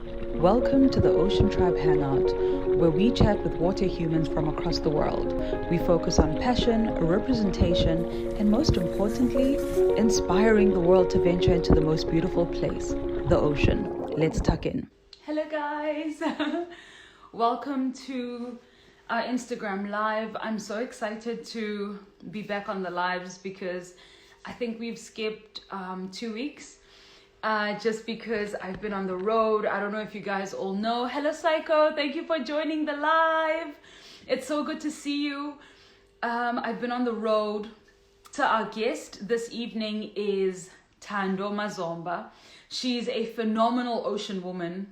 Welcome to the Ocean Tribe Hangout, where we chat with water humans from across the world. We focus on passion, representation, and most importantly, inspiring the world to venture into the most beautiful place, the ocean. Let's tuck in. Hello, guys. Welcome to our Instagram Live. I'm so excited to be back on the lives because I think we've skipped 2 weeks. Just because I've been on the road. I don't know if you guys all know. Hello, Psycho. Thank you for joining the live. It's so good to see you. I've been on the road. So our guest this evening is Thando Mazomba. She's a phenomenal ocean woman.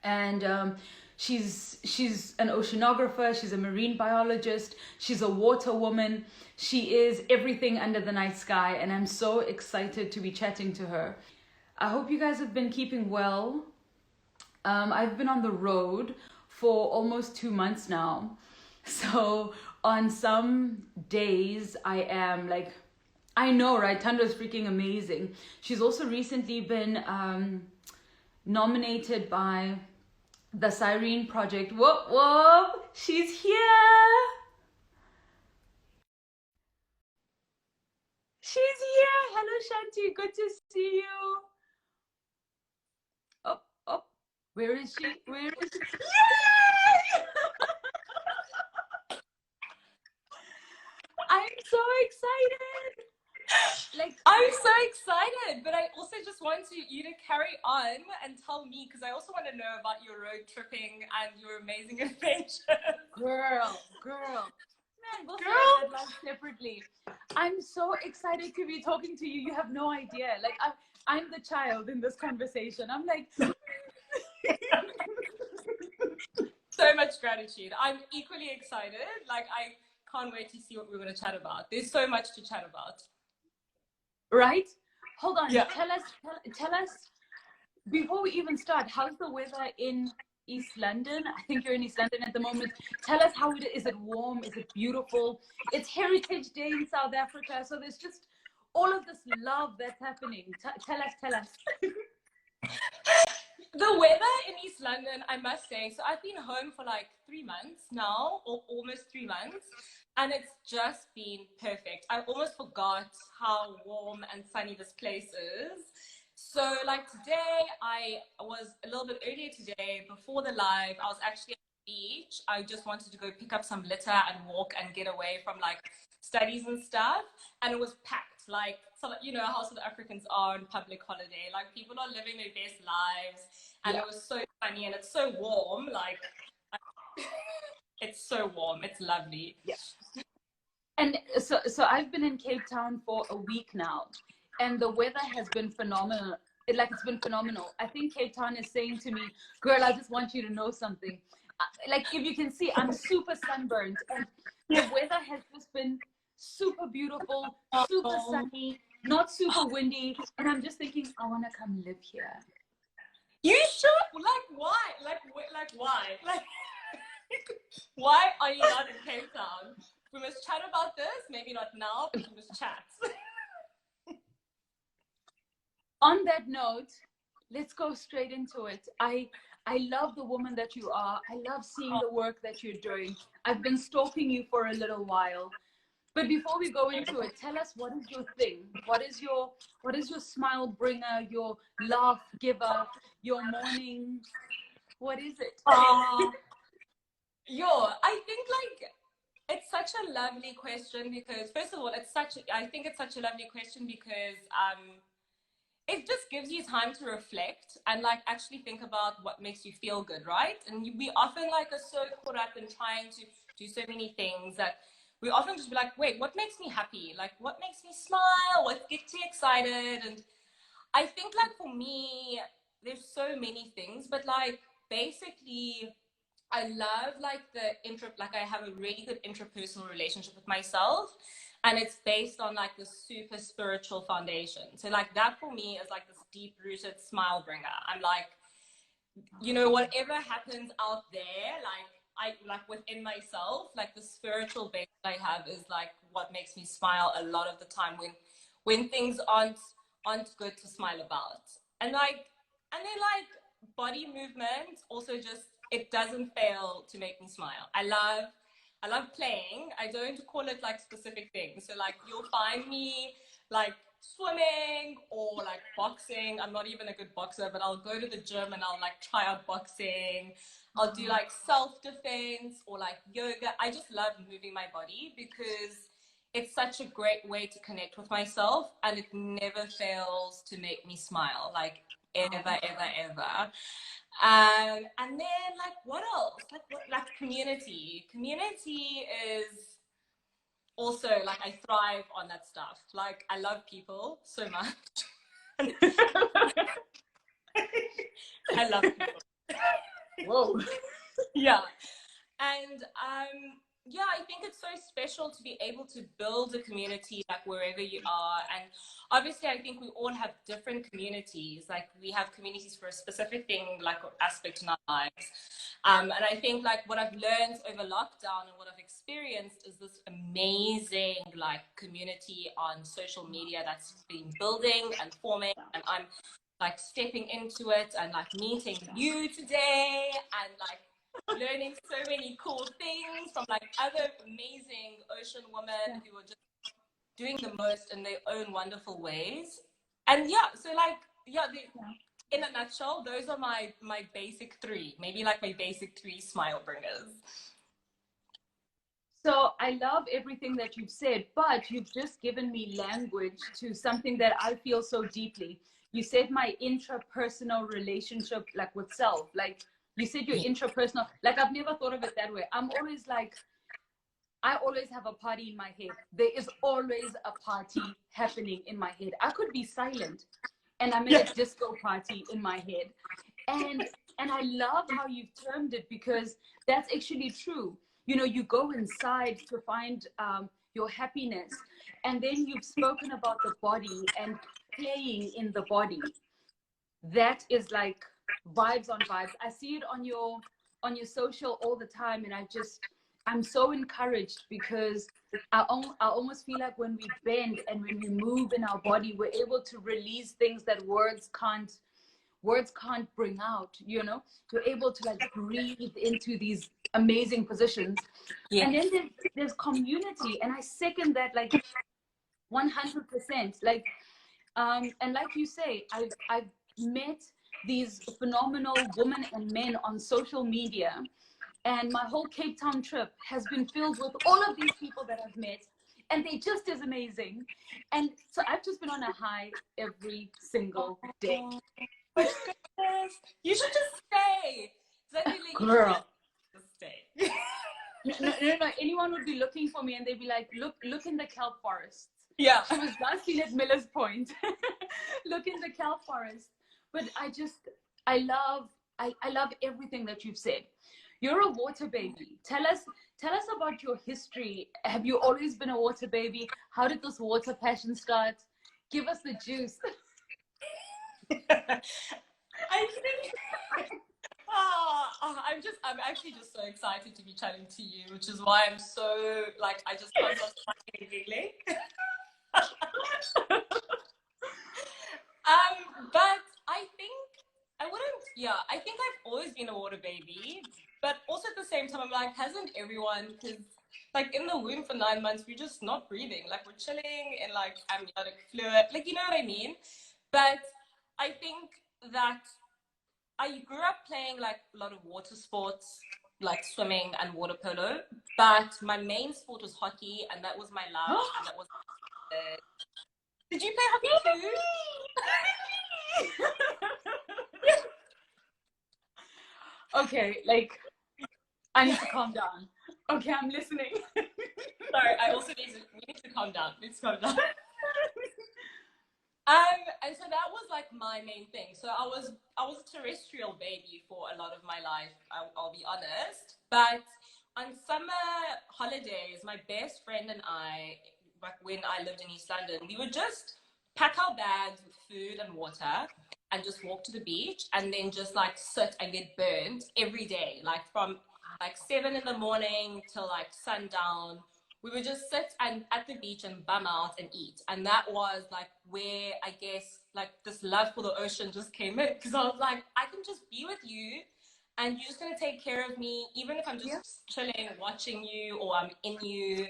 And she's an oceanographer. She's a marine biologist. She's a water woman. She is everything under the night sky. And I'm so excited to be chatting to her. I hope you guys have been keeping well. I've been on the road for almost 2 months now. So on some days I am like, I know, right? Thando's freaking amazing. She's also recently been nominated by the Cyrene Project. Whoop, whoop, she's here. She's here. Hello, Shanti. Good to see you. Oh, where is she? Where is she? Yay! I'm so excited. I'm so excited, but I also just want you to carry on and tell me, because I also want to know about your road tripping and your amazing adventures. Girl. Man, we'll say that like separately. I'm so excited to be talking to you. You have no idea. Like I'm the child in this conversation. I'm like so much gratitude. I'm equally excited. Like I can't wait to see what we're going to chat about. There's so much to chat about. Right? Hold on. Yeah. Tell us before we even start, how's the weather in East London? I think you're in East London at the moment. Tell us how it is. It warm? Is it beautiful? It's Heritage Day in South Africa, so there's just all of this love that's happening. Tell us. The weather in East London, I must say, so I've been home for like 3 months now, or almost 3 months, and it's just been perfect. I almost forgot how warm and sunny this place is. So like today, I was a little bit earlier today, before the live, I was actually at the beach. I just wanted to go pick up some litter and walk and get away from like studies and stuff, and it was packed. Like, so you know how South Africans are on public holiday, like people are living their best lives, and It was so funny, and it's so warm, like it's so warm, it's lovely. Yeah. And so I've been in Cape Town for a week now, and the weather has been phenomenal. It's been phenomenal. I think Cape Town is saying to me, girl, I just want you to know something. Like, if you can see, I'm super sunburned, and the weather has just been super beautiful, super sunny, not super windy, and I'm just thinking, I want to come live here. You should. Like, why? Like why? Like, why are you not in Cape Town? We must chat about this. Maybe not now, but we must chat. On that note, let's go straight into it. I love the woman that you are. I love seeing the work that you're doing. I've been stalking you for a little while. But before we go into it, tell us, what is your thing? What is your smile bringer, your laugh giver, your morning? What is it? I think like it's such a lovely question because, first of all, I think it's such a lovely question because it just gives you time to reflect and like actually think about what makes you feel good, right? And we often like are so caught up in trying to do so many things that we often just be like, wait, what makes me happy? Like, what makes me smile? What gets me excited? And I think like for me, there's so many things, but like basically I love like I have a really good intrapersonal relationship with myself, and it's based on like the super spiritual foundation. So like that for me is like this deep rooted smile bringer. I'm like, you know, whatever happens out there, like I like within myself, like the spiritual base I have is like what makes me smile a lot of the time when things aren't good to smile about. And then like body movement also just, it doesn't fail to make me smile. I love playing. I don't call it like specific things. So like you'll find me like swimming or like boxing. I'm not even a good boxer, but I'll go to the gym and I'll like try out boxing. I'll do like self-defense or like yoga. I just love moving my body because it's such a great way to connect with myself, and it never fails to make me smile, like ever, ever, ever. And then like what else? Like what? Like community. Community is also like I thrive on that stuff. Like I love people so much. I love people. Whoa. Yeah. And yeah, I think it's so special to be able to build a community like wherever you are. And obviously I think we all have different communities. Like we have communities for a specific thing, like aspect in our lives. And I think like what I've learned over lockdown and what I've experienced is this amazing like community on social media that's been building and forming, and I'm like stepping into it and like meeting you today and like learning so many cool things from like other amazing ocean women who are just doing the most in their own wonderful ways. And yeah, so like in a nutshell, those are my basic three, maybe like my basic three smile bringers. So I love everything that you've said, but you've just given me language to something that I feel so deeply. You said my intrapersonal relationship, like with self, like you said your intrapersonal, like I've never thought of it that way. I'm always like, I always have a party in my head. There is always a party happening in my head. I could be silent and I'm in a disco party in my head. And I love how you've termed it, because that's actually true. You know, you go inside to find your happiness, and then you've spoken about the body and playing in the body. That is like vibes on vibes. I see it on your social all the time, and I'm so encouraged, because I almost feel like when we bend and when we move in our body, we're able to release things that words can't bring out. You know, you're able to like breathe into these amazing positions. And then there's community, and I second that like 100%. Like and like you say, I've met these phenomenal women and men on social media, and my whole Cape Town trip has been filled with all of these people that I've met, and they just as amazing. And so I've just been on a high every single day. My goodness. You should just stay. Girl. Just stay. No. Anyone would be looking for me and they'd be like, look in the kelp forest. Yeah. She was last seen at Miller's Point. Look in the kelp forest. But I love everything that you've said. You're a water baby. Tell us about your history. Have you always been a water baby? How did this water passion start? Give us the juice. I think I'm actually just so excited to be chatting to you, which is why I'm so like I just can't stop smiling and giggling. But I think I've always been a water baby, but also at the same time I'm like, hasn't everyone? Because like in the womb for 9 months we're just not breathing, like we're chilling in like amniotic fluid, like you know what I mean. But I think that I grew up playing like a lot of water sports, like swimming and water polo. But my main sport was hockey, and that was my love. And that was. Did you play hockey too? Okay, like I need to calm down. Okay, I'm listening. Sorry, we need to calm down. Let's calm down. And so that was like my main thing. So I was a terrestrial baby for a lot of my life, I'll be honest. But on summer holidays, my best friend and I, like when I lived in East London, we would just pack our bags with food and water and just walk to the beach and then just like sit and get burnt every day, like from like 7 in the morning till like sundown, we would just sit and at the beach and bum out and eat. And that was like where I guess like this love for the ocean just came in, because I was like, I can just be with you and you're just going to take care of me, even if I'm just chilling, watching you, or I'm in you.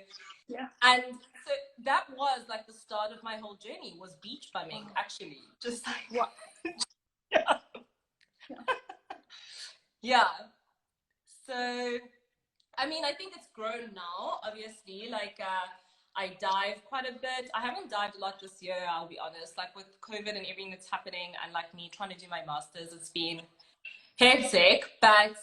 Yeah. And so that was like the start of my whole journey, was beach bumming, actually. Just like, What? yeah. Yeah. So, I mean, I think it's grown now, obviously. Like, I dive quite a bit. I haven't dived a lot this year, I'll be honest. Like, with COVID and everything that's happening, and like me trying to do my master's, it's been hectic. But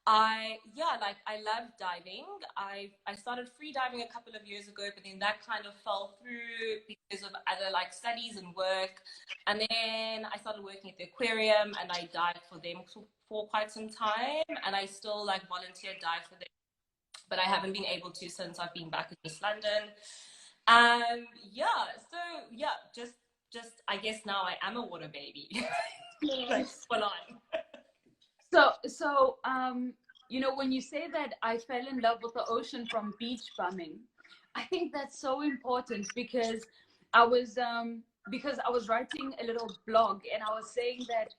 I love diving. I started free diving a couple of years ago, but then that kind of fell through because of other like studies and work. And then I started working at the aquarium, and I dived for them for quite some time, and I still like volunteer dive for them, but I haven't been able to since I've been back in East London. Just I guess now I am a water baby. Like, full on. So, you know, when you say that I fell in love with the ocean from beach bumming, I think that's so important, because I was writing a little blog, and I was saying that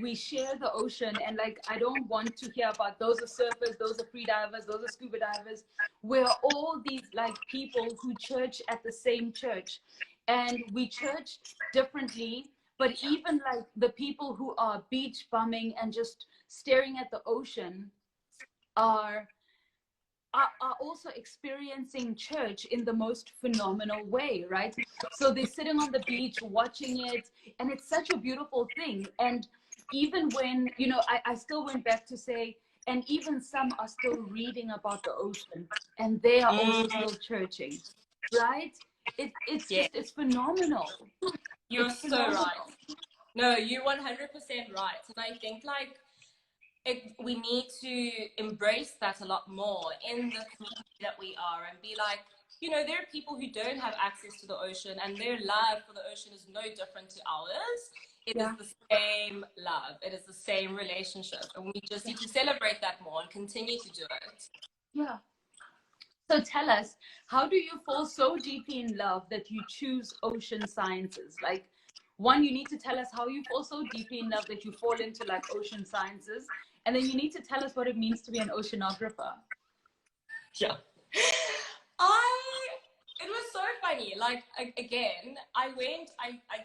we share the ocean, and like, I don't want to hear about those are surfers, those are free divers, those are scuba divers. We're all these like people who church at the same church, and we church differently. But even like the people who are beach bumming and just staring at the ocean are also experiencing church in the most phenomenal way, right? So they're sitting on the beach watching it, and it's such a beautiful thing. And even when, you know, I still went back to say, and even some are still reading about the ocean, and they are also still churching, right? It's just, it's phenomenal. You're so right. No, you're 100% right. And I think like we need to embrace that a lot more in the community that we are, and be like, you know, there are people who don't have access to the ocean, and their love for the ocean is no different to ours. It is the same love. It is the same relationship. And we just need to celebrate that more and continue to do it. Yeah. So tell us, how do you fall so deeply in love that you choose ocean sciences? Like, one, you need to tell us how you fall so deeply in love that you fall into like ocean sciences. And then you need to tell us what it means to be an oceanographer. Yeah. It was so funny. Like, again, I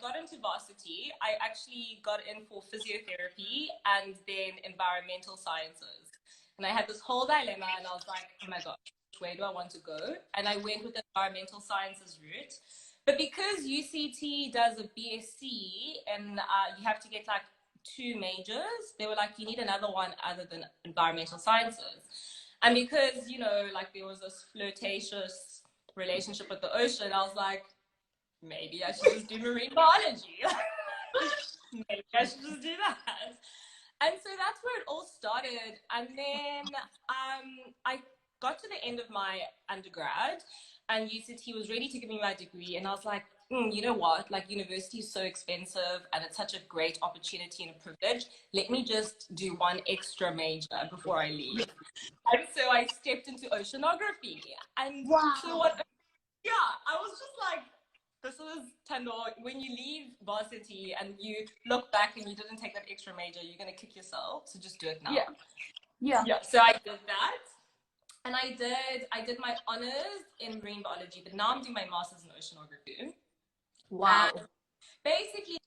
got into varsity. I actually got in for physiotherapy and then environmental sciences. And I had this whole dilemma, and I was like, oh my gosh, where do I want to go? And I went with the environmental sciences route. But because UCT does a BSc, and you have to get like 2 majors, they were like, you need another one other than environmental sciences. And because, you know, like there was this flirtatious relationship with the ocean, I was like, maybe I should just do marine biology. Maybe I should just do that. And so that's where it all started. And then I got to the end of my undergrad, and UCT was ready to give me my degree. And I was like, you know what? Like, university is so expensive, and it's such a great opportunity and a privilege. Let me just do one extra major before I leave. And so I stepped into oceanography. And so what? Yeah, I was just like, this is Thando. When you leave varsity and you look back and you didn't take that extra major, you're gonna kick yourself. So just do it now. Yeah. So I did that, and I did my honors in marine biology, but now I'm doing my master's in oceanography. Wow. And basically,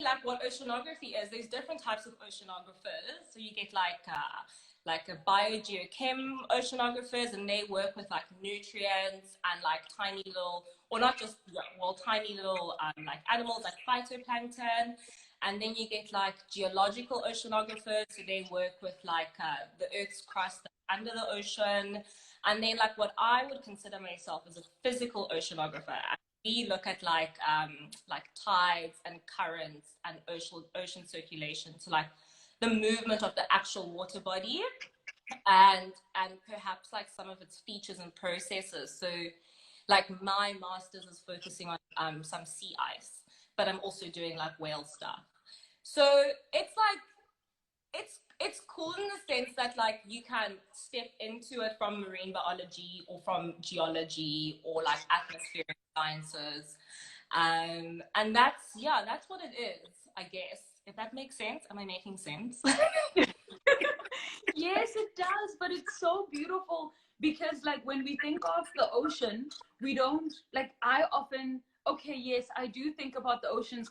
like what oceanography is, there's different types of oceanographers. So you get like a biogeochem oceanographers, and they work with like nutrients and like tiny little, or not just, well, tiny little like animals like phytoplankton. And then you get like geological oceanographers, so they work with like the Earth's crust under the ocean. And then like what I would consider myself as a physical oceanographer. We look at like tides and currents and ocean circulation, so like the movement of the actual water body, and perhaps like some of its features and processes. So like my master's is focusing on some sea ice, but I'm also doing like whale stuff. So it's like it's cool. cool in the sense that like you can step into it from marine biology or from geology or like atmospheric sciences. And that's what it is, I guess. If that makes sense. Am I making sense? Yes, it does, but it's so beautiful because like when we think of the ocean, we don't like I often okay, yes, I do think about the ocean's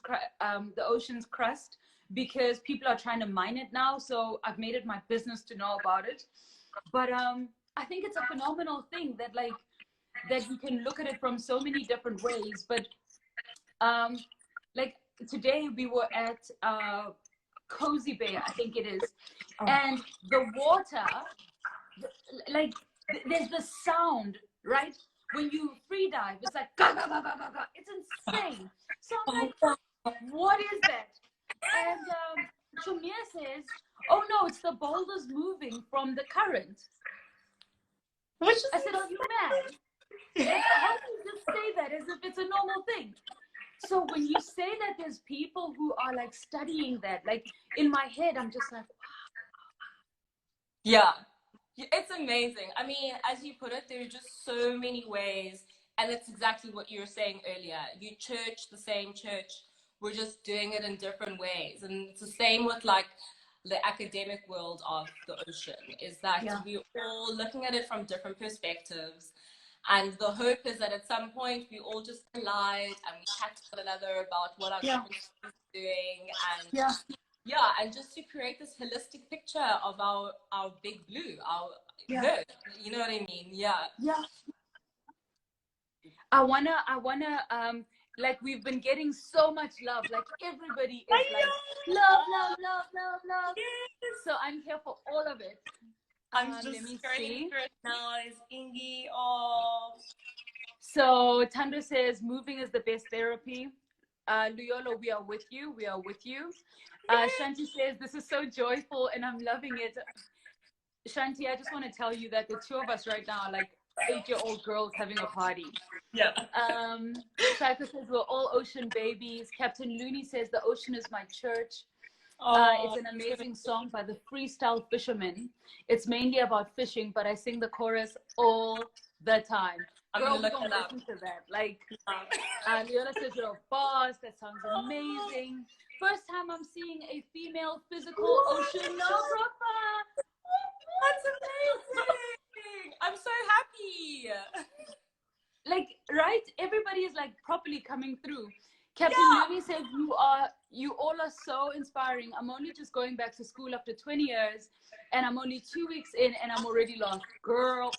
crust because people are trying to mine it now, so I've made it my business to know about it. But I think it's a phenomenal thing that like that you can look at it from so many different ways. But like today we were at Cozy Bay, I think it is, and the water, like there's the sound, right? When you free dive, it's like ga, ga, ga, ga, ga, ga. It's insane. So I'm like, what is that? And Chumia says, oh no, it's the boulders moving from the current. I said, are you mad? Like, how do you just say that as if it's a normal thing? So when you say that there's people who are like studying that, like in my head, I'm just like, yeah, it's amazing. I mean, as you put it, there are just so many ways, and it's exactly what you were saying earlier. You church the same church, we're just doing it in different ways, and it's the same with like the academic world of the ocean. Is that we're all looking at it from different perspectives. And the hope is that at some point we all just collide and we chat to one another about what our country is doing, and and just to create this holistic picture of our big blue, our Earth. You know what I mean? Yeah. I wanna like we've been getting so much love. Like everybody is like love, love, love, love, love. Yes. So I'm here for all of it. I'm just scrolling through it now. Is Ingi? So Thando says moving is the best therapy. Luyolo, we are with you. We are with you. Shanti says this is so joyful and I'm loving it. Shanti, I just want to tell you that the two of us right now are like 8-year-old girls having a party. Yeah. Saika says we're all ocean babies. Captain Looney says the ocean is my church. It's an amazing song by the Freestyle Fishermen. It's mainly about fishing, but I sing the chorus all the time. Girl, we don't listen to that. Like, Leona says you're a boss. That sounds amazing. First time I'm seeing a female physical oceanographer. That's amazing. I'm so happy. Like, right? Everybody is like properly coming through. Captain Looney says you all are so inspiring. I'm only just going back to school after 20 years and I'm only 2 weeks in and I'm already lost. Girl,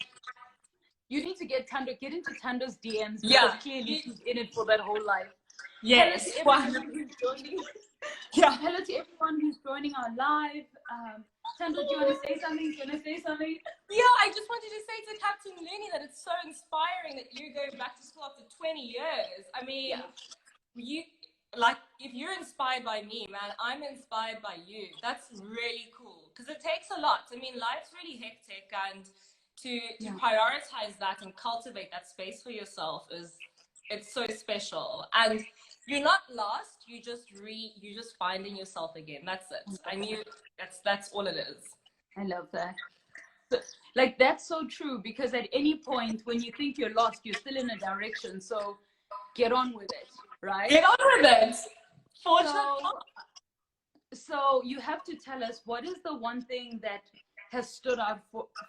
you need to get into Thando's DMs because clearly she's in it for that whole life. Yes. Hello to everyone who's joining. Hello to everyone who's joining our live. Thando, do you want to say something? Yeah, I just wanted to say to Captain Looney that it's so inspiring that you're going back to school after 20 years. I mean, you like if you're inspired by me, man, I'm inspired by you. That's really cool because it takes a lot. I mean, life's really hectic, and to prioritize that and cultivate that space for yourself it's so special. And you're not lost, you're just finding yourself again. That's it. I knew that's all it is. I love that. Like that's so true because at any point when you think you're lost, you're still in a direction. So get on with it, right? Get on with it. So you have to tell us what is the one thing that has stood out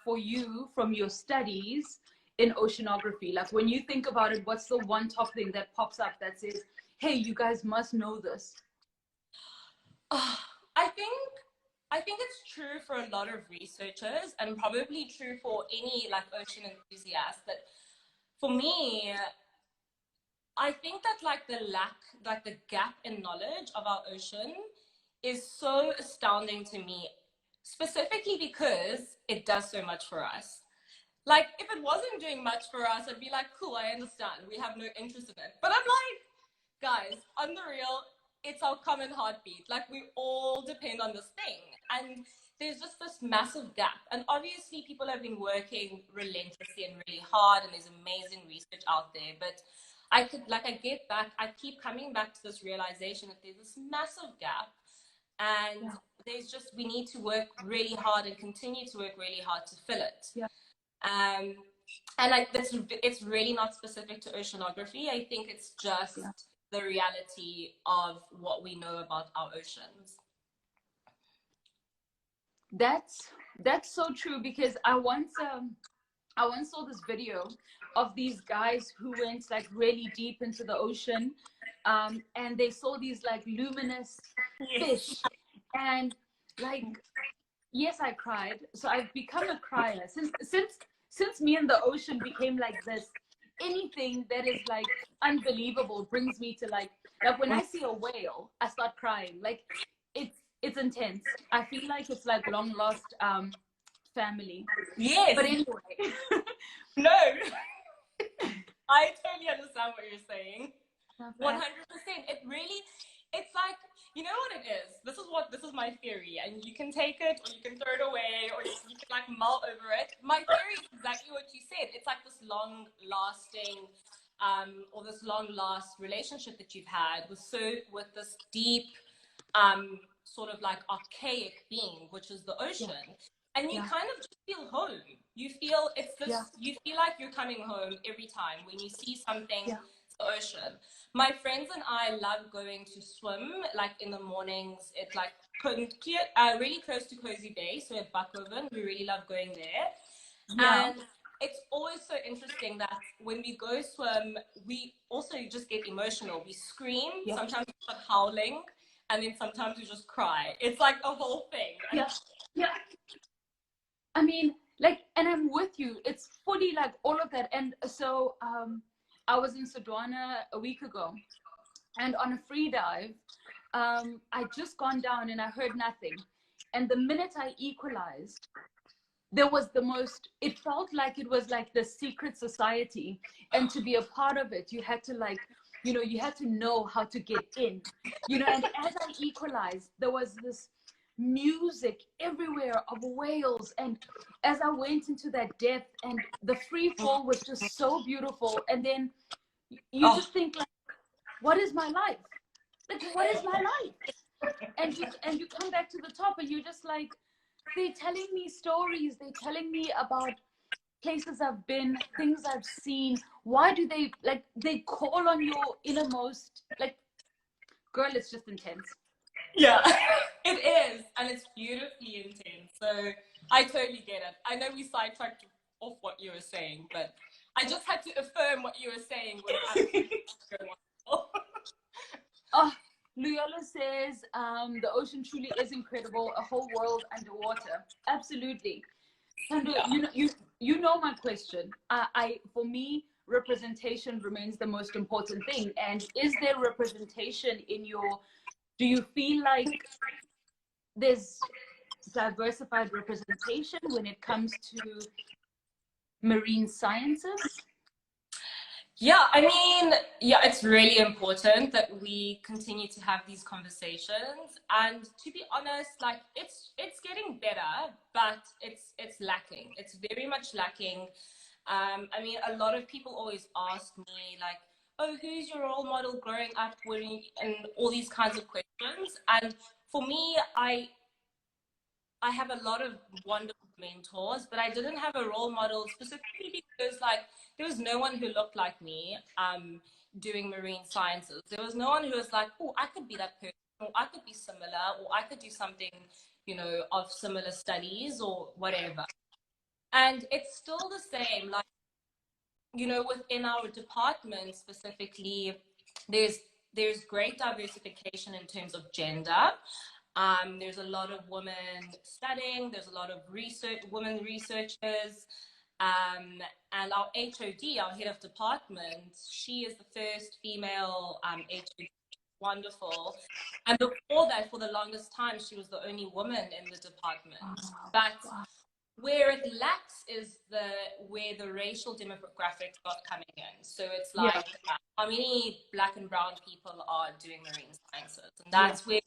for you from your studies in oceanography. Like when you think about it, what's the one top thing that pops up that says, hey, you guys must know this? I think it's true for a lot of researchers and probably true for any like ocean enthusiast, that for me, I think that like the gap in knowledge of our ocean is so astounding to me, specifically because it does so much for us. Like if it wasn't doing much for us, I'd be like, cool, I understand. We have no interest in it. But I'm like, guys, on the real, it's our common heartbeat. Like we all depend on this thing. And there's just this massive gap. And obviously people have been working relentlessly and really hard and there's amazing research out there. But I keep coming back to this realization that there's this massive gap. and we need to work really hard and continue to work really hard to fill it. And it's really not specific to oceanography. I think it's just the reality of what we know about our oceans. That's so true, because I once saw this video of these guys who went like really deep into the ocean, and they saw these like luminous fish, and like, yes, I cried. So I've become a crier since me and the ocean became like this. Anything that is like unbelievable brings me to like when I see a whale, I start crying. Like it's intense. I feel like it's like long lost family. Yes. But anyway. No. I totally understand what you're saying. 100%. It's like, you know what it is? This is my theory, and you can take it or you can throw it away, or you can like mull over it. My theory is exactly what you said. It's like this long lasting or this long last relationship that you've had with this deep sort of like archaic being, which is the ocean. And you kind of just feel home. You feel you feel like you're coming home every time when you see something, the ocean. My friends and I love going to swim, like in the mornings. It's like really close to Cozy Bay, so at Buckoven, we really love going there. And it's always so interesting that when we go swim, we also just get emotional. We scream, sometimes we start howling, and then sometimes we just cry. It's like a whole thing. I mean, like, and I'm with you. It's fully like all of that. And so I was in Sodwana a week ago, and on a free dive, I just gone down and I heard nothing. And the minute I equalized, there was it felt like it was like the secret society. And to be a part of it, you had to like, you had to know how to get in, and as I equalized, there was this music everywhere of whales, and as I went into that depth, and the free fall was just so beautiful, and then you just think like, what is my life? Like, what is my life? And you come back to the top, and you're just like, they're telling me stories, they're telling me about places I've been, things I've seen. Why do they call on your innermost, like, girl, it's just intense. Yeah, it is, and it's beautifully intense. So I totally get it. I know we sidetracked off what you were saying, but I just had to affirm what you were saying was absolutely wonderful. Luyola says, the ocean truly is incredible, a whole world underwater. Absolutely. And you know my question. For me, representation remains the most important thing. And is there representation do you feel like there's diversified representation when it comes to marine sciences? Yeah, I mean, it's really important that we continue to have these conversations. And to be honest, like it's getting better, but it's lacking. It's very much lacking. I mean, a lot of people always ask me like, oh, who's your role model growing up, and all these kinds of questions. And for me, I have a lot of wonderful mentors, but I didn't have a role model specifically because like there was no one who looked like me doing marine sciences. There was no one who was like, oh, I could be that person, or I could be similar, or I could do something, of similar studies or whatever. And it's still the same, like, within our department specifically, there's great diversification in terms of gender. There's a lot of women studying, there's a lot of women researchers, and our HOD, our head of department, she is the first female HOD. Wonderful. And before that, for the longest time, she was the only woman in the department. But where it lacks is where the racial demographics got coming in. So it's like how many Black and brown people are doing marine sciences, and that's where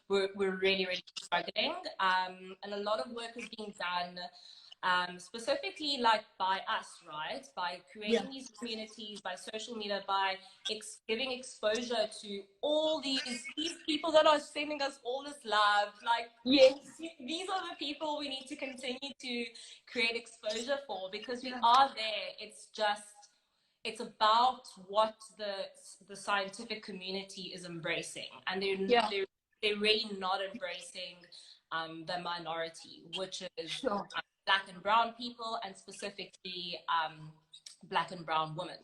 we're really, really struggling. And a lot of work is being done specifically like by us, right? By creating these communities, by social media, by giving exposure to all these people that are sending us all this love. Like, these are the people we need to continue to create exposure for, because we are there. It's about what the scientific community is embracing, and they're really not embracing the minority, which is Black and brown people, and specifically Black and brown women.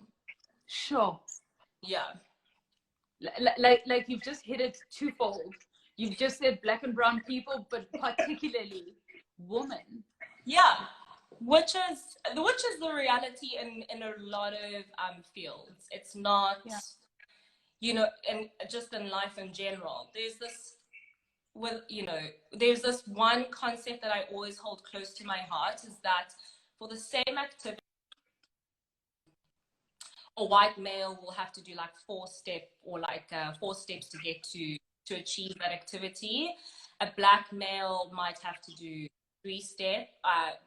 Yeah. Like you've just hit it twofold. You've just said Black and brown people, but particularly women. Yeah. Which is the reality in a lot of fields. It's not, you know, and just in life in general. There's this one concept that I always hold close to my heart, is that for the same activity, a white male will have to do like 4 steps to get to achieve that activity. A Black male might have to do 3 steps,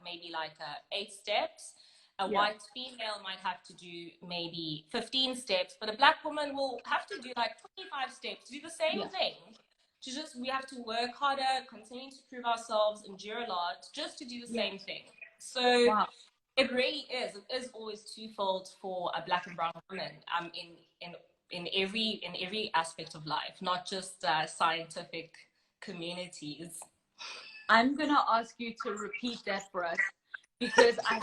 maybe like 8 steps. A white female might have to do maybe 15 steps, but a Black woman will have to do like 25 steps to do the same thing. We have to work harder, continue to prove ourselves, endure a lot, just to do the same thing. So it really is. It is always twofold for a Black and brown woman in every aspect of life, not just scientific communities. I'm gonna ask you to repeat that for us, because I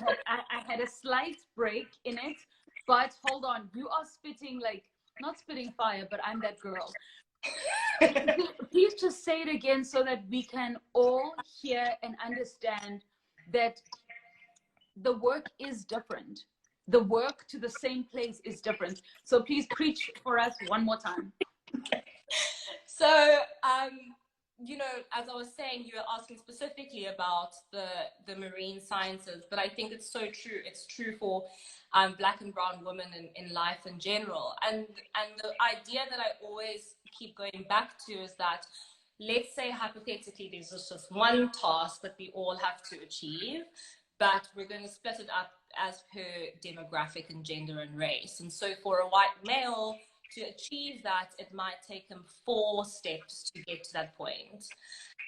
had a slight break in it, but hold on, you are spitting, like, not spitting fire, but I'm that girl. Please just say it again so that we can all hear and understand that the work is different. The work to the same place is different. So please preach for us one more time. So, you know, as I was saying, you were asking specifically about the marine sciences, but I think it's so true. It's true for Black and brown women in life in general. And the idea that I always keep going back to is that, let's say hypothetically there's just one task that we all have to achieve, but we're going to split it up as per demographic and gender and race. And so for a white male to achieve that, it might take him 4 steps to get to that point.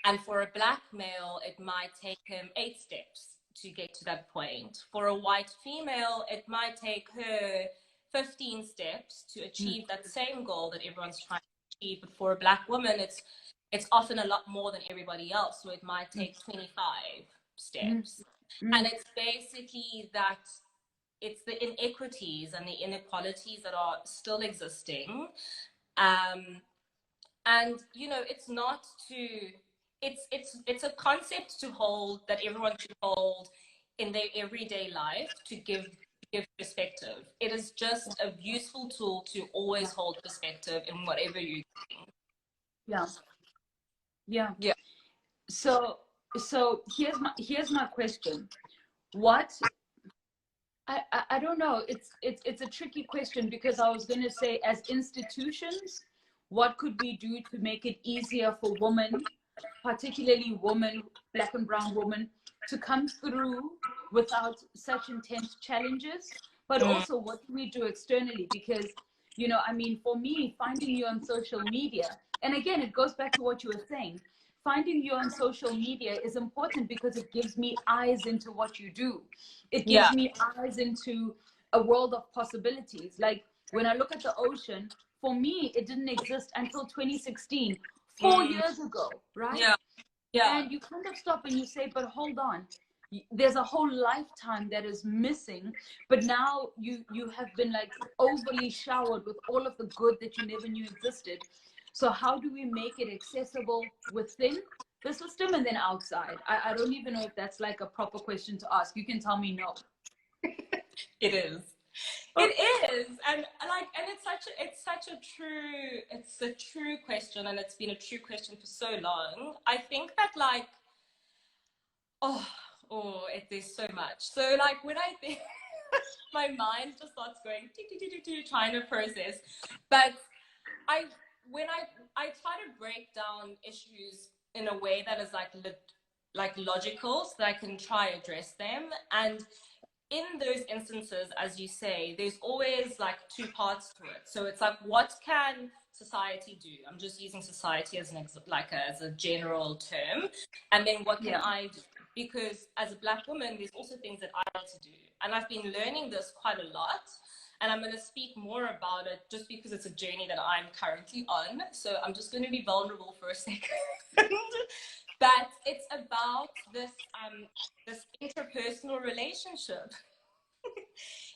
And for a Black male, it might take him 8 steps to get to that point. For a white female, it might take her 15 steps to achieve that same goal that everyone's trying to achieve. But for a Black woman, it's often a lot more than everybody else. So it might take 25 steps. And it's basically that it's the inequities and the inequalities that are still existing. And, you know, it's a concept to hold, that everyone should hold in their everyday life, to give perspective. It is just a useful tool to always hold perspective in whatever you're doing. Yeah. So here's my question. What, I don't know, it's a tricky question, because I was going to say, as institutions, what could we do to make it easier for women, particularly women, Black and brown women, to come through without such intense challenges? But also, what do we do externally? Because, you know, I mean, for me, finding you on social media, and again, it goes back to what you were saying, finding you on social media is important because it gives me eyes into what you do. It gives me eyes into a world of possibilities. Like, when I look at the ocean, for me, it didn't exist until 2016, 4 years ago, right? And you kind of stop and you say, but hold on, there's a whole lifetime that is missing, but now you have been like overly showered with all of the good that you never knew existed. So how do we make it accessible within the system and then outside? I don't even know if that's like a proper question to ask. You can tell me no. It is. It is. And it's a true question, and it's been a true question for so long. I think that, like, there's so much. So, like, when I think, my mind just starts going trying to process. But when I try to break down issues in a way that is like like logical so that I can try address them. And in those instances, as you say, there's always like two parts to it. So it's like, what can society do? I'm just using society as as a general term. And then what can I do? Because as a Black woman, there's also things that I need to do. And I've been learning this quite a lot. And I'm going to speak more about it just because it's a journey that I'm currently on. So I'm just going to be vulnerable for a second. But it's about this this interpersonal relationship.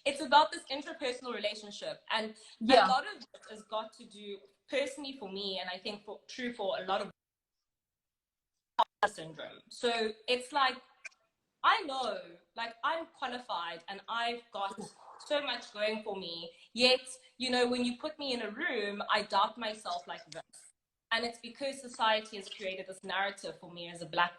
It's about this interpersonal relationship, and a lot of it has got to do personally for me, and I think true for a lot of syndrome. So it's like, I know, like, I'm qualified and I've got so much going for me, yet, you know, when you put me in a room, I doubt myself like this. And it's because society has created this narrative for me as a black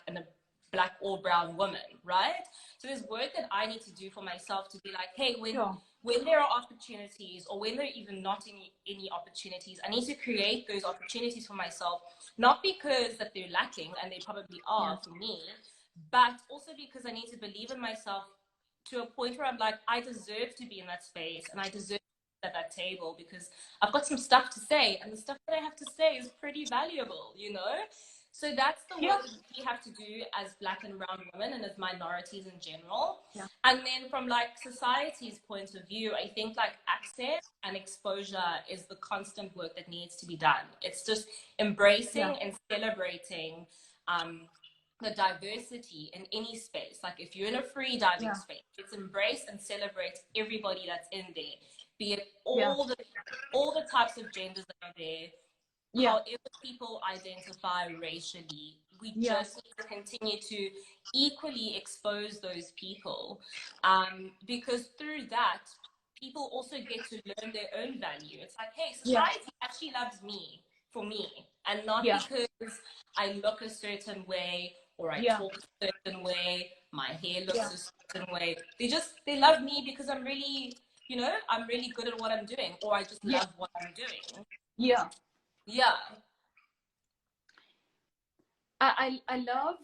or brown woman, right? So there's work that I need to do for myself to be like, hey, when there are opportunities, or when there are even not any opportunities, I need to create those opportunities for myself, not because that they're lacking, and they probably are for me, but also because I need to believe in myself to a point where I'm like, I deserve to be in that space, and I deserve at that table because I've got some stuff to say, and the stuff that I have to say is pretty valuable, you know? So that's the work that we have to do as Black and brown women and as minorities in general. And then from like society's point of view, I think like access and exposure is the constant work that needs to be done. It's just embracing and celebrating the diversity in any space. Like if you're in a free diving space, it's embrace and celebrate everybody that's in there, be it all the types of genders that are there, however people identify racially. We just need to continue to equally expose those people, because through that, people also get to learn their own value. It's like, hey, society actually loves me for me, and not because I look a certain way, or I talk a certain way, my hair looks a certain way. They love me because I'm really, you know, I'm really good at what I'm doing, or I just love what I'm doing. I love,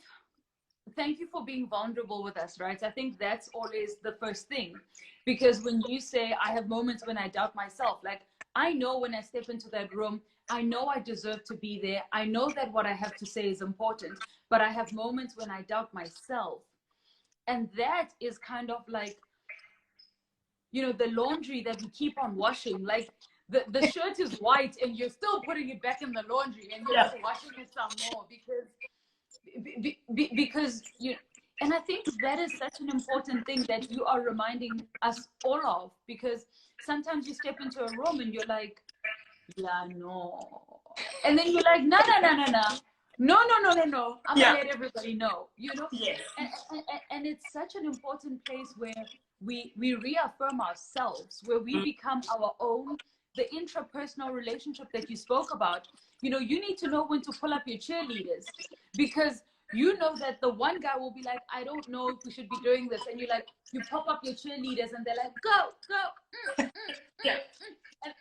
thank you for being vulnerable with us, right? I think that's always the first thing, because when you say, I have moments when I doubt myself, like I know when I step into that room, I know I deserve to be there. I know that what I have to say is important, but I have moments when I doubt myself. And that is kind of like, you know, the laundry that we keep on washing. Like the shirt is white and you're still putting it back in the laundry, and you're just washing it some more because you. And I think that is such an important thing that you are reminding us all of, because sometimes you step into a room and you're like, yeah, no. And then you're like, no. I'm gonna let everybody know, you know? And it's such an important place where we reaffirm ourselves, where we become our own, the intrapersonal relationship that you spoke about. You know, you need to know when to pull up your cheerleaders, because you know that the one guy will be like, I don't know if we should be doing this. And you're like, you pop up your cheerleaders and they're like, go.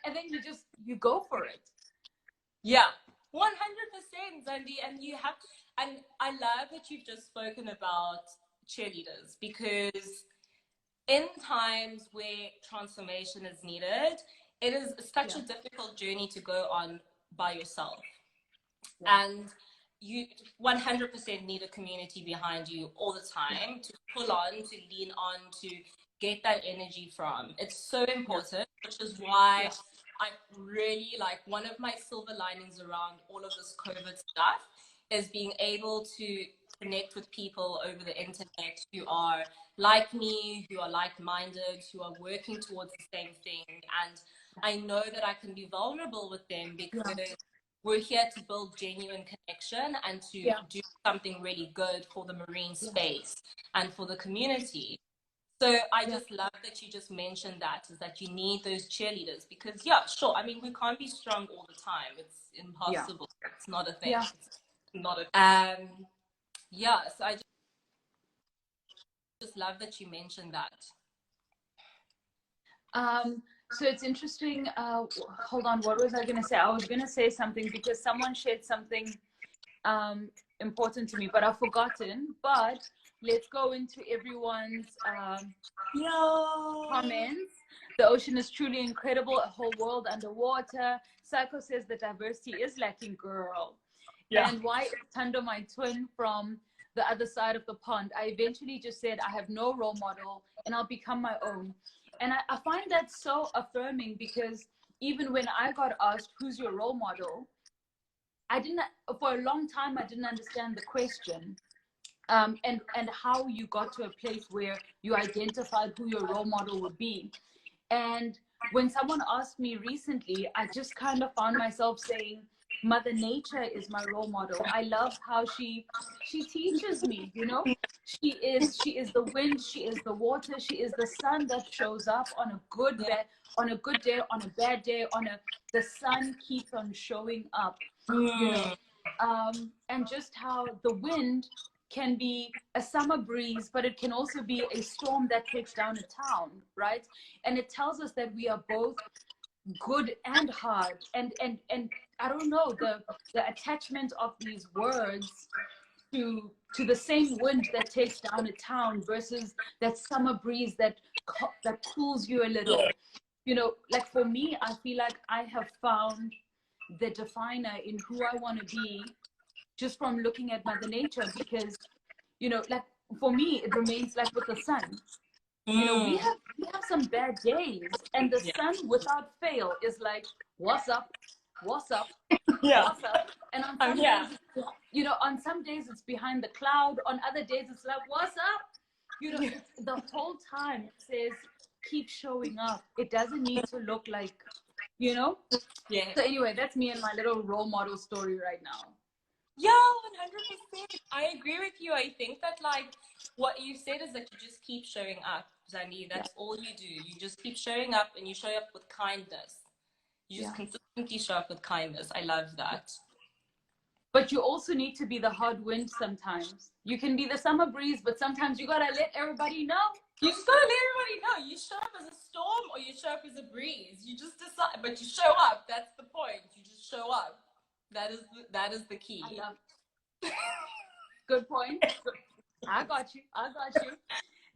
And then you go for it. 100%, Zandi. And I love that you've just spoken about cheerleaders, because in times where transformation is needed, it is such a difficult journey to go on by yourself. And you 100% need a community behind you all the time to pull on, to lean on, to get that energy from. It's so important, which is why I really like, one of my silver linings around all of this COVID stuff is being able to connect with people over the internet who are like me, who are like-minded, who are working towards the same thing. And I know that I can be vulnerable with them because we're here to build genuine connection and to do something really good for the marine space and for the community. So I just love that you just mentioned that, is that you need those cheerleaders, because sure, I mean, we can't be strong all the time. It's impossible. It's not a thing. It's not a so I just love that you mentioned that. So it's interesting. Hold on, what was I going to say? I was going to say something because someone shared something important to me, but I've forgotten. But let's go into everyone's comments. The ocean is truly incredible, a whole world underwater. Psycho says the diversity is lacking, girl. Yeah. And why is Thando my twin from the other side of the pond? I eventually just said I have no role model and I'll become my own. And I find that so affirming, because even when I got asked, who's your role model? For a long time, I didn't understand the question. And how you got to a place where you identified who your role model would be. And when someone asked me recently, I just kind of found myself saying, Mother Nature is my role model. I love how she teaches me, you know. She is the wind, she is the water, she is the sun that shows up on a good day, on a good day, on a bad day, the sun keeps on showing up, you know. And just how the wind can be a summer breeze, but it can also be a storm that takes down a town, right? And it tells us that we are both good and hard. And I don't know, the attachment of these words to the same wind that takes down a town versus that summer breeze that cools you a little. You know, like for me, I feel like I have found the definer in who I want to be just from looking at Mother Nature, because, you know, like for me, it remains like with the sun. You know, we have some bad days, and the sun without fail is like, what's up? What's up? What's up? And on some days, you know, on some days it's behind the cloud. On other days it's like, what's up? You know, the whole time it says, keep showing up. It doesn't need to look like, you know? Yeah. So anyway, that's me and my little role model story right now. Yeah, 100%. I agree with you. I think that, like, what you said is that you just keep showing up, Zandi. That's all you do. You just keep showing up, and you show up with kindness. You just consistently show up with kindness. I love that. But you also need to be the hard wind sometimes. You can be the summer breeze, but sometimes you gotta let everybody know. You just gotta let everybody know. You show up as a storm or you show up as a breeze. You just decide, but you show up. That's the point. You just show up. That is the key. I love it. Good point. I got you.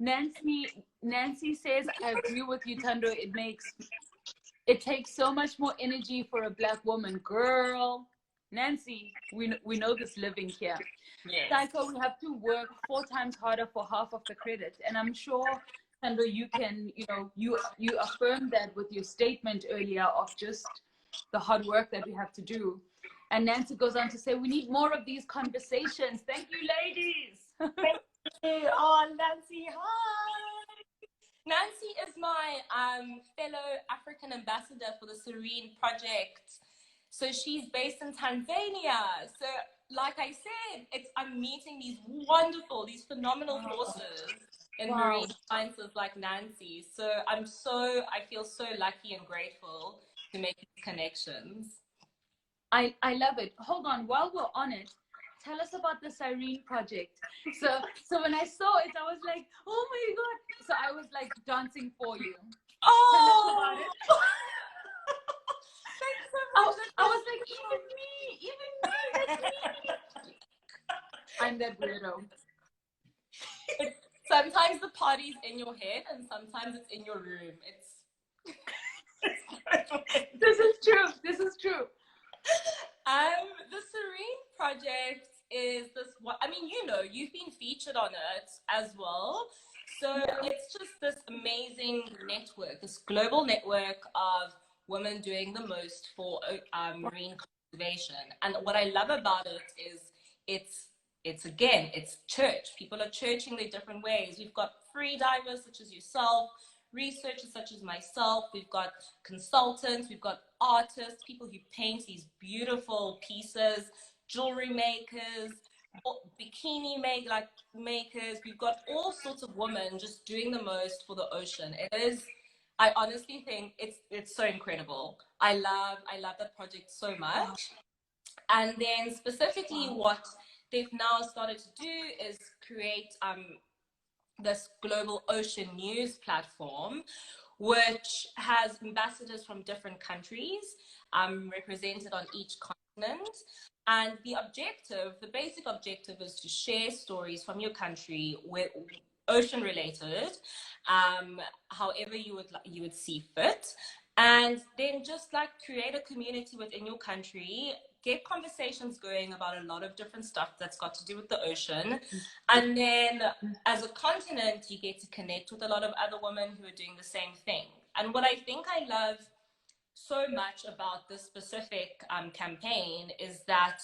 Nancy says, I agree with you, Thando. It takes so much more energy for a Black woman. Girl, Nancy, we know this living here. Yes. Psycho, we have to work 4 times harder for half of the credit. And I'm sure, Thando, you can, you know, you affirmed that with your statement earlier of just the hard work that we have to do. And Nancy goes on to say, we need more of these conversations. Thank you, ladies. Thank you. Oh, Nancy, hi. Nancy is my fellow African ambassador for the Cyrene Project. So she's based in Tanzania. So like I said, I'm meeting these wonderful, these phenomenal forces in marine sciences like Nancy. So I feel so lucky and grateful to make these connections. I love it. Hold on, while we're on it, tell us about the Cyrene Project. So when I saw it, I was like, oh my God. So I was like dancing for you. Oh! Tell us about it. Thanks so much. I was like, even me, that's me. I'm that weirdo. Sometimes the party's in your head and sometimes it's in your room. This is true. The Cyrene Project is this one. I mean, you know, you've been featured on it as well. So it's just this amazing network, this global network of women doing the most for marine conservation. And what I love about it is it's church. People are churching their different ways. We've got free divers such as yourself, researchers such as myself, we've got consultants, we've got artists, people who paint these beautiful pieces, jewelry makers, bikini makers. We've got all sorts of women just doing the most for the ocean. I honestly think it's so incredible. I love that project so much. And then specifically what they've now started to do is create this global ocean news platform, which has ambassadors from different countries represented on each continent. And the basic objective is to share stories from your country with ocean related, however you would see fit, and then just like create a community within your country, get conversations going about a lot of different stuff that's got to do with the ocean, and then as a continent you get to connect with a lot of other women who are doing the same thing. And what I think I love so much about this specific campaign is that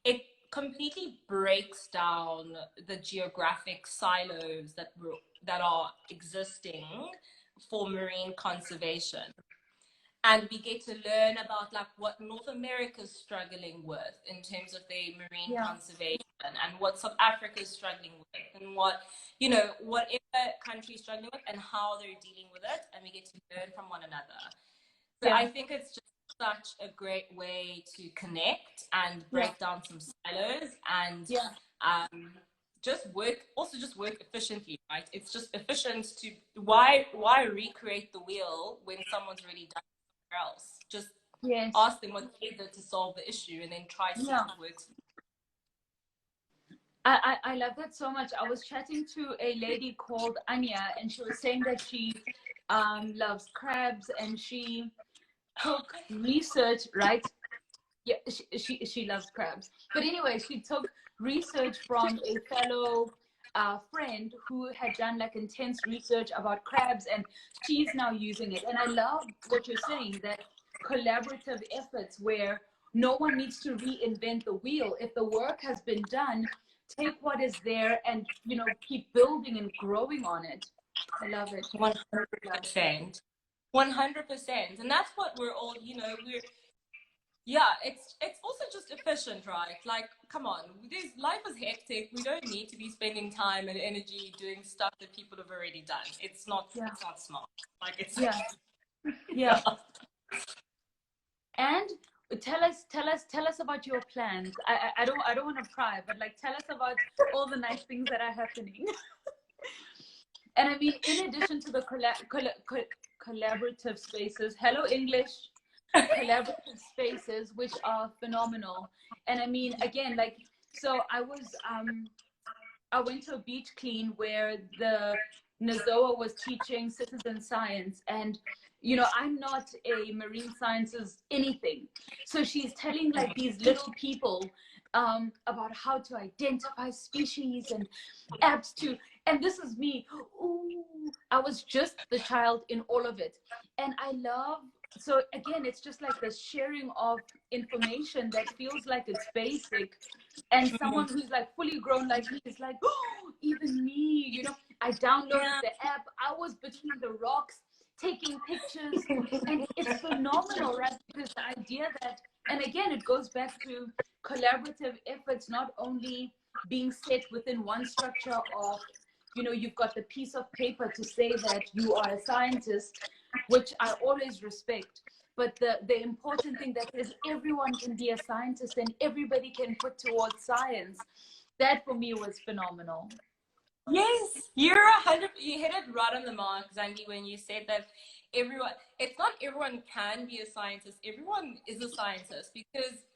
it completely breaks down the geographic silos that are existing for marine conservation. And we get to learn about like what North America is struggling with in terms of their marine conservation, and what South Africa is struggling with, and what, you know, whatever country is struggling with and how they're dealing with it. And we get to learn from one another. So I think it's just such a great way to connect and break down some silos, and just work efficiently, right? It's just efficient to why recreate the wheel when someone's already done it somewhere else? Just ask them what they did to solve the issue and then try to see what works. I love that so much. I was chatting to a lady called Anya, and she was saying that she loves crabs, and she took research, right? Yeah, she loves crabs. But anyway, she took research from a fellow friend who had done like intense research about crabs, and she's now using it. And I love what you're saying, that collaborative efforts where no one needs to reinvent the wheel. If the work has been done, take what is there and, you know, keep building and growing on it. I love it. 100%. 100%. And that's what we're all, you know, it's also just efficient, right? Like, come on, life is hectic. We don't need to be spending time and energy doing stuff that people have already done. It's not smart. Like, it's And tell us about your plans. I don't want to pry, but like, tell us about all the nice things that are happening. And I mean, in addition to the collaborative spaces, hello English, collaborative spaces, which are phenomenal. And I mean, again, like, so I went to a beach clean where the Nazoa was teaching citizen science, and you know, I'm not a marine sciences anything. So she's telling like these little people about how to identify species and apps to, and this is me. Ooh, I was just the child in all of it. And I love, so again, it's just like the sharing of information that feels like it's basic. And someone who's like fully grown like me is like, oh, even me, you know, I downloaded the app. I was between the rocks taking pictures, and it's phenomenal, right? Because the idea that, and again, it goes back to collaborative efforts, not only being set within one structure of, you know, you've got the piece of paper to say that you are a scientist, which I always respect. But the important thing that is everyone can be a scientist and everybody can put towards science. That for me was phenomenal. Yes, you hit it right on the mark, Zangi, when you said that it's not everyone can be a scientist, everyone is a scientist, because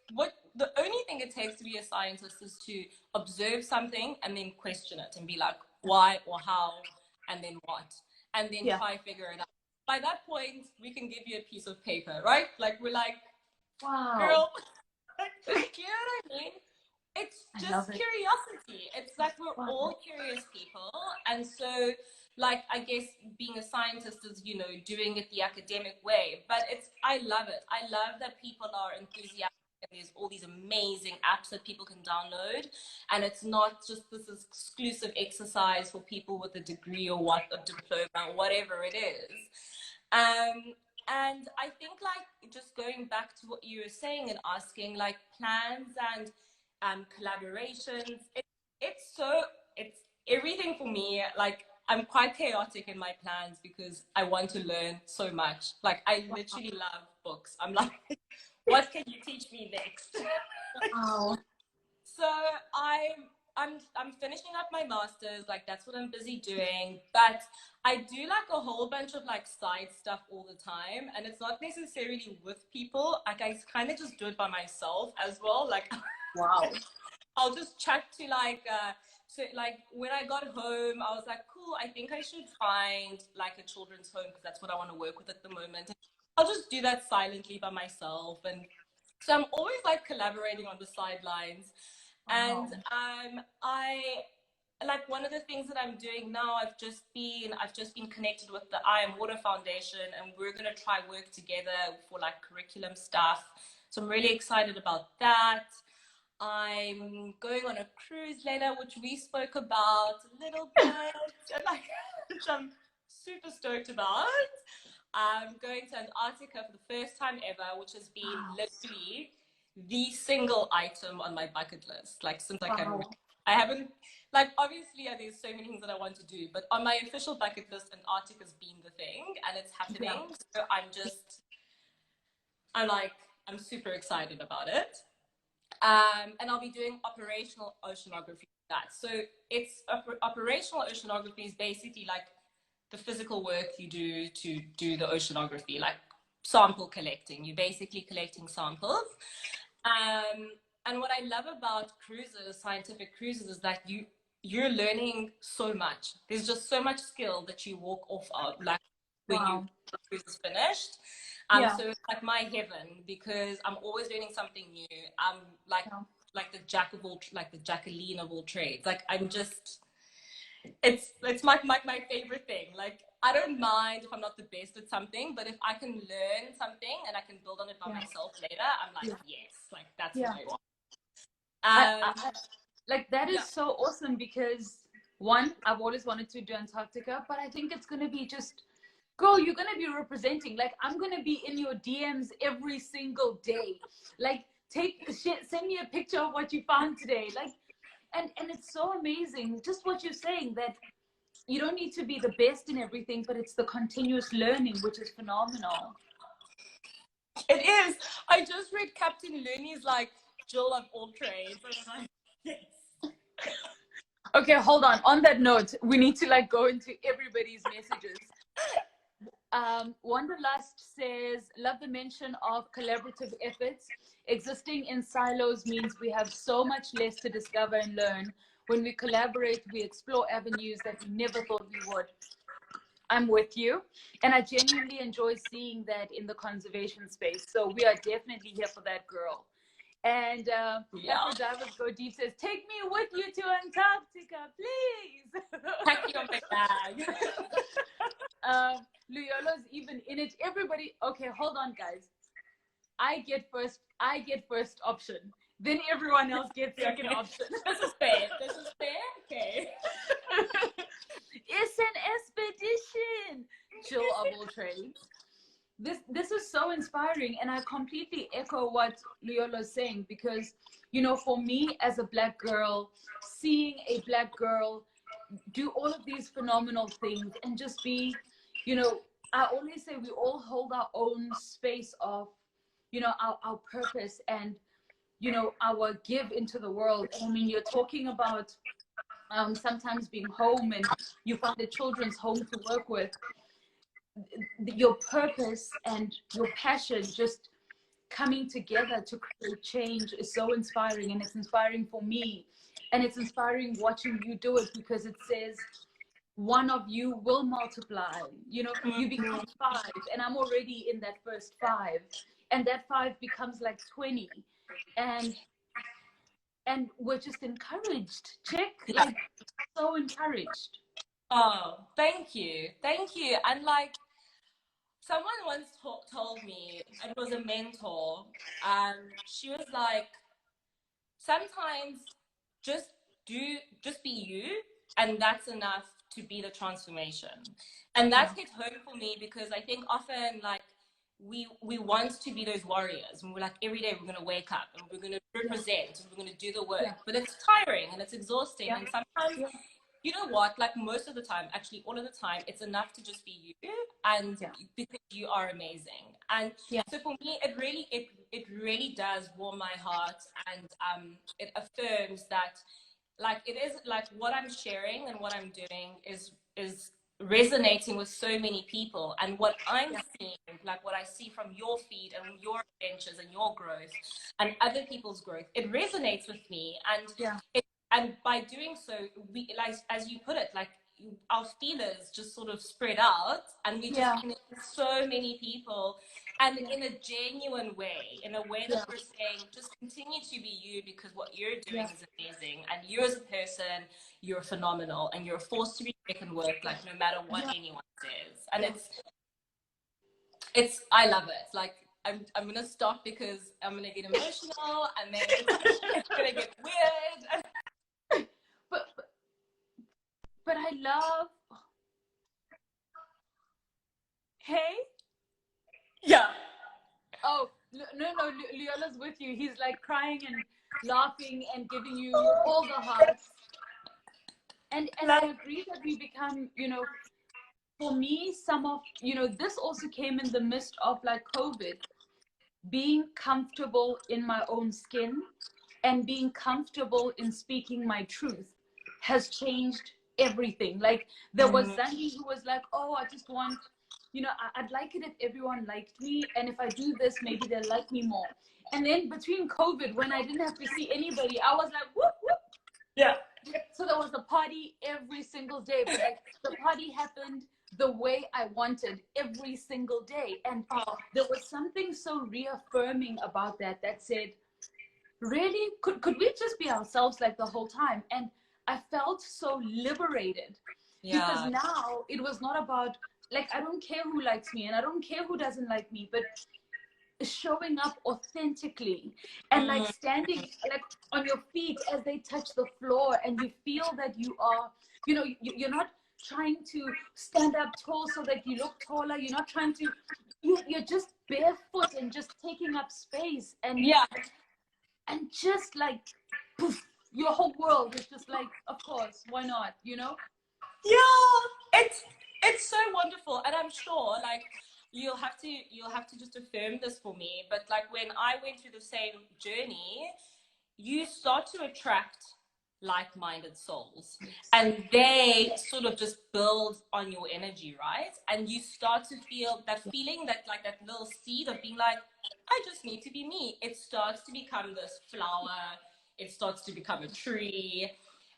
the only thing it takes to be a scientist is to observe something and then question it and be like, why or how, and then what, and then try figure it out. By that point, we can give you a piece of paper, right? Like, we're like, wow, girl, you know what I mean? It's just curiosity. It's like we're all curious people. And so, like, I guess being a scientist is, you know, doing it the academic way. But I love it. I love that people are enthusiastic. And there's all these amazing apps that people can download. And it's not just this exclusive exercise for people with a degree or a diploma or whatever it is. And I think, like, just going back to what you were saying and asking, like, plans and collaborations, it's everything for me. Like, I'm quite chaotic in my plans because I want to learn so much. Like, I literally love books. I'm like, what can you teach me next? Wow. So I'm finishing up my master's, like that's what I'm busy doing, but I do like a whole bunch of like side stuff all the time, and it's not necessarily with people. Like, I kind of just do it by myself as well. Like, Wow. I'll just chat to so like when I got home, I was like, cool, I think I should find like a children's home because that's what I want to work with at the moment. I'll just do that silently by myself. And so I'm always like collaborating on the sidelines. And I like one of the things that I'm doing now, I've just been connected with the I Am Water Foundation, and we're gonna try work together for like curriculum stuff. So I'm really excited about that. I'm going on a cruise later, which we spoke about a little bit, and like, which I'm super stoked about. I'm going to Antarctica for the first time ever, which has been literally the single item on my bucket list. Like since I can, I haven't, like obviously there's so many things that I want to do, but on my official bucket list, Antarctica's been the thing, and it's happening. So I'm super excited about it. And I'll be doing operational oceanography with that. So it's operational oceanography is basically like the physical work you do to do the oceanography, like sample collecting. You're basically collecting samples. And what I love about cruises, scientific cruises, is that you're learning so much. There's just so much skill that you walk off of, like when the cruise is finished. So it's like my heaven because I'm always learning something new. I'm like the jack of all, like the Jacqueline of all trades. Like I'm just, it's my favorite thing. Like I don't mind if I'm not the best at something, but if I can learn something and I can build on it by myself later, I'm like, yes, like that's what I want. Like that is so awesome because one, I've always wanted to do Antarctica, but I think it's going to be just, girl, you're going to be representing. Like I'm going to be in your DMs every single day. Like send me a picture of what you found today. Like, and it's so amazing. Just what you're saying, that you don't need to be the best in everything, but it's the continuous learning, which is phenomenal. It is. I just read Captain Looney's like Jill of all trades. I was like, yes. Okay, hold on. On that note, we need to like go into everybody's messages. Wanderlust says, love the mention of collaborative efforts. Existing in silos means we have so much less to discover and learn. When we collaborate, we explore avenues that we never thought we would. I'm with you. And I genuinely enjoy seeing that in the conservation space. So we are definitely here for that, girl. And Divers Go Deep says, take me with you to Antarctica, please. Pack you on my bag. Luyolo's even in it. Everybody, okay, hold on, guys. I get first option. Then everyone else gets second option. This is fair. Okay. It's an expedition. Jill of all trades. This is so inspiring, and I completely echo what Luyolo is saying, because for me as a Black girl, seeing a Black girl do all of these phenomenal things and just be, I always say we all hold our own space of, our purpose and, our give into the world. I mean, you're talking about sometimes being home and you find a children's home to work with. Your purpose and your passion just coming together to create change is so inspiring, and it's inspiring for me, and it's inspiring watching you do it, because it says one of you will multiply. You become 5, and I'm already in that first 5, and that 5 becomes like 20, and we're just encouraged. Like so encouraged. Oh, thank you. And like someone once told me, it was a mentor, she was like, sometimes just be you, and that's enough to be the transformation. And that hit home for me, because I think often like we want to be those warriors, and we're like, every day we're going to wake up and we're going to represent and we're going to do the work, but it's tiring and it's exhausting, and sometimes you know what, like most of the time, actually all of the time, it's enough to just be you, and because you are amazing. And so for me, it really does warm my heart, and it affirms that like it is like what I'm sharing and what I'm doing is resonating with so many people. And what I'm seeing, like what I see from your feed and your adventures and your growth and other people's growth, it resonates with me. And and by doing so, we, like as you put it, like our feelers just sort of spread out, and we just connect with so many people, and in a genuine way, in a way that we're saying, just continue to be you, because what you're doing is amazing, and you as a person, you're phenomenal, and you're a force to be reckoned with, like no matter what anyone says. And it's I love it. Like I'm gonna stop because I'm gonna get emotional, and then it's gonna get weird. But I love. Hey. Yeah. Oh no, Leola's with you. He's like crying and laughing and giving you all the hearts. And I agree that we become, you know, for me, some of, you know, this also came in the midst of like COVID, being comfortable in my own skin and being comfortable in speaking my truth has changed everything. Like there was Zandy who was like, oh, I just want, you know, I'd like it if everyone liked me, and if I do this, maybe they'll like me more. And then between COVID, when I didn't have to see anybody, I was like, whoop, whoop. Yeah. So there was a party every single day, but like the party happened the way I wanted every single day. And there was something so reaffirming about that said, really, could we just be ourselves like the whole time? And I felt so liberated, because now it was not about, like, I don't care who likes me and I don't care who doesn't like me, but showing up authentically and like standing like on your feet as they touch the floor, and you feel that you are, you know, you're not trying to stand up tall so that you look taller. You're not trying to, you're just barefoot and just taking up space, and and just like poof, your whole world is just like, of course, why not, you know? It's so wonderful. And I'm sure like you'll have to just affirm this for me, but like when I went through the same journey, you start to attract like-minded souls, and they sort of just build on your energy, right? And you start to feel that feeling, that like that little seed of being like, I just need to be me. It starts to become this flower, it starts to become a tree.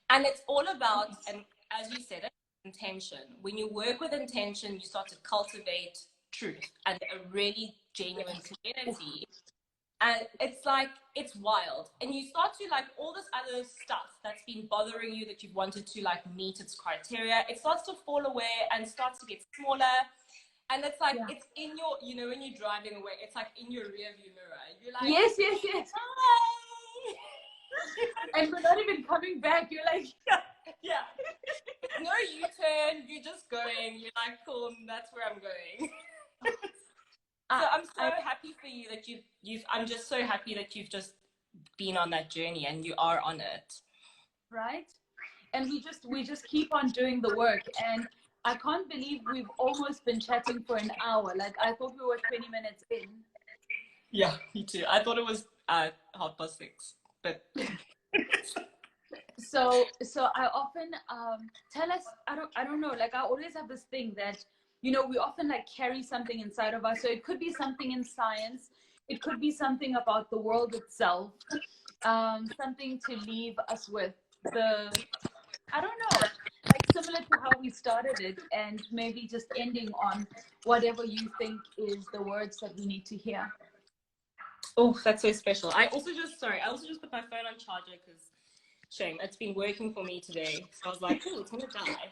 And it's all about, and as you said, intention. When you work with intention, you start to cultivate truth and a really genuine community. And it's like, it's wild. And you start to like all this other stuff that's been bothering you, that you've wanted to like meet its criteria, it starts to fall away and starts to get smaller. And it's like, it's in your, you know, when you're driving away, it's like in your rear view mirror. You're like, yes. hi. And we're not even coming back. You're like, no U-turn, you're just going. You're like, cool, that's where I'm going. So I'm so happy for you that you've I'm just so happy that you've just been on that journey and you are on it. Right? And we just keep on doing the work. And I can't believe we've almost been chatting for an hour. Like I thought we were 20 minutes in. Yeah, me too. I thought it was 6:30, but so I often tell us, I don't know, like I always have this thing that, you know, we often like carry something inside of us. So it could be something in science, it could be something about the world itself, something to leave us with. I don't know, like similar to how we started it, and maybe just ending on whatever you think is the words that we need to hear. Oh, that's so special. I also just put my phone on charger because shame, it's been working for me today. So I was like, oh, it's gonna die.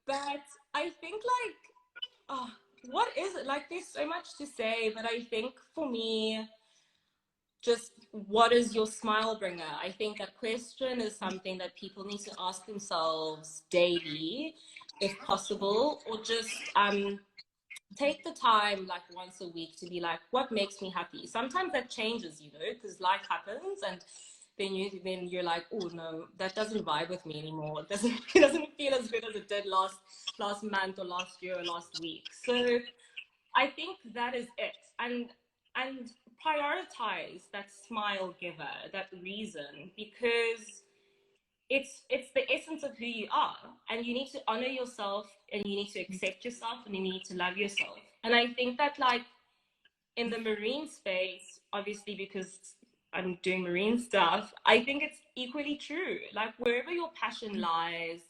But I think like, oh, what is it? Like there's so much to say, but I think for me, just what is your smile bringer? I think that question is something that people need to ask themselves daily, if possible, or just take the time like once a week to be like, what makes me happy? Sometimes that changes, you know, because life happens, and then you're like, oh no, that doesn't vibe with me anymore. It doesn't feel as good as it did last month or last year or last week. So I think that is it. And prioritize that smile giver, that reason, because it's the essence of who you are, and you need to honor yourself, and you need to accept yourself, and you need to love yourself. And I think that, like, in the marine space, obviously because I'm doing marine stuff, I think it's equally true. Like, wherever your passion lies,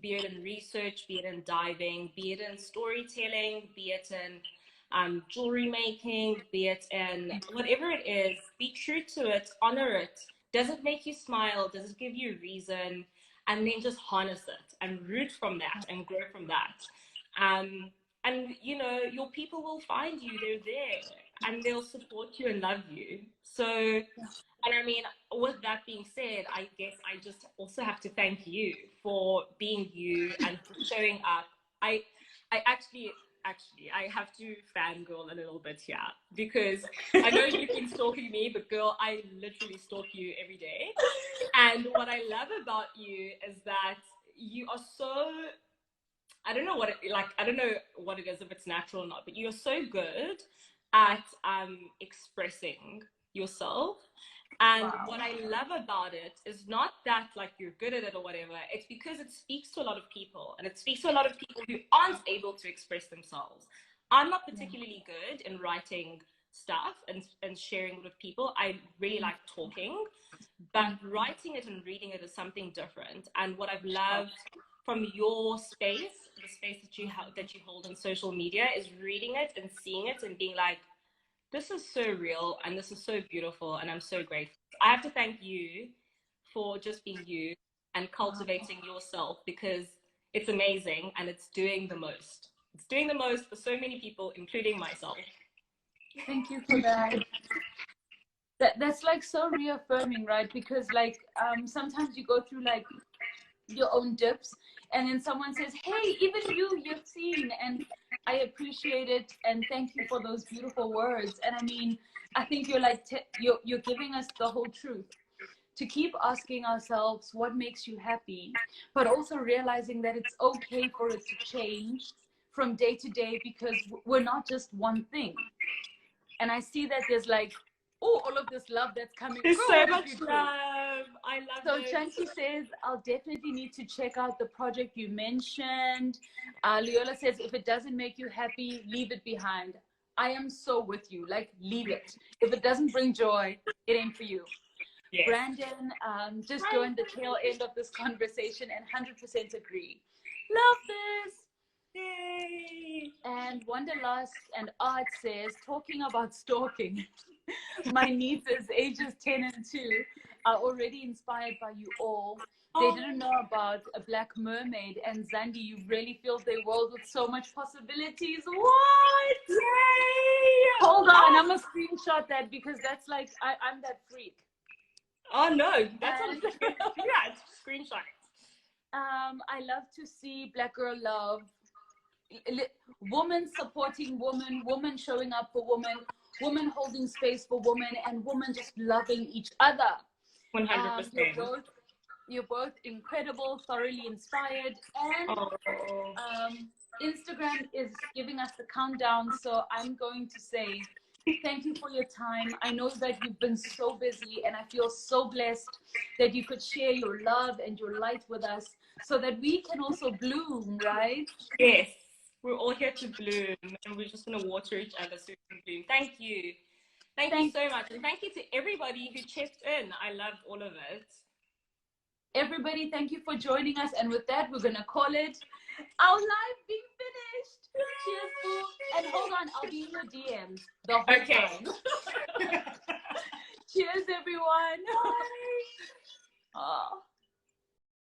be it in research, be it in diving, be it in storytelling, be it in jewelry making, be it in whatever it is, be true to it, honor it. Does it make you smile? Does it give you a reason? And then just harness it and root from that and grow from that. And you know, your people will find you. They're there, and they'll support you and love you. So, and I mean, with that being said, I guess I just also have to thank you for being you and for showing up. I actually I have to fangirl a little bit here, because I know you've been stalking me, but girl, I literally stalk you every day. And what I love about you is that you are so, I don't know what it is, if it's natural or not, but you're so good at expressing yourself. And what I love about it is not that like you're good at it or whatever. It's because it speaks to a lot of people, and it speaks to a lot of people who aren't able to express themselves. I'm not particularly good in writing stuff and sharing it with people. I really like talking, but writing it and reading it is something different. And what I've loved from your space, the space that you hold on social media, is reading it and seeing it and being like, this is so real and this is so beautiful, and I'm so grateful. I have to thank you for just being you and cultivating yourself, because it's amazing and it's doing the most. It's doing the most for so many people, including myself. Thank you for that. That's like so reaffirming, right? Because like sometimes you go through like your own dips, and then someone says, hey, even you've seen, and I appreciate it, and thank you for those beautiful words. And I mean, I think you're like you're giving us the whole truth, to keep asking ourselves what makes you happy, but also realizing that it's okay for it to change from day to day, because we're not just one thing. And I see that there's like, oh, all of this love that's coming. There's so much love. I love so it. So Chanti says, I'll definitely need to check out the project you mentioned. Leola says, if it doesn't make you happy, leave it behind. I am so with you. Like, leave it. If it doesn't bring joy, it ain't for you. Yes. Brandon just joined the tail end of this conversation and 100% agree. Love this. Yay. And Wanderlust and Art says, talking about stalking, my nieces, ages 10 and 2, are already inspired by you all. They didn't know about a black mermaid, and Zandi, you really filled their world with so much possibilities. What? Yay! Hold on, I'm gonna screenshot that, because that's like, I'm that freak. Oh no, that's not yeah, it's screenshot. I love to see Black Girl Love, woman supporting woman, woman showing up for woman, woman holding space for woman, and woman just loving each other. 100%. You're both incredible, thoroughly inspired, and Instagram is giving us the countdown, so I'm going to say thank you for your time. I know that you've been so busy, and I feel so blessed that you could share your love and your light with us, so that we can also bloom, right? Yes, we're all here to bloom, and we're just going to water each other so we can bloom. Thank you. Thank you so much. And thank you to everybody who chipped in. I loved all of it. Everybody, thank you for joining us. And with that, we're going to call it our live being finished. Cheers, boo. And hold on, I'll be in your DMs the whole time. Cheers, everyone. Bye. Oh.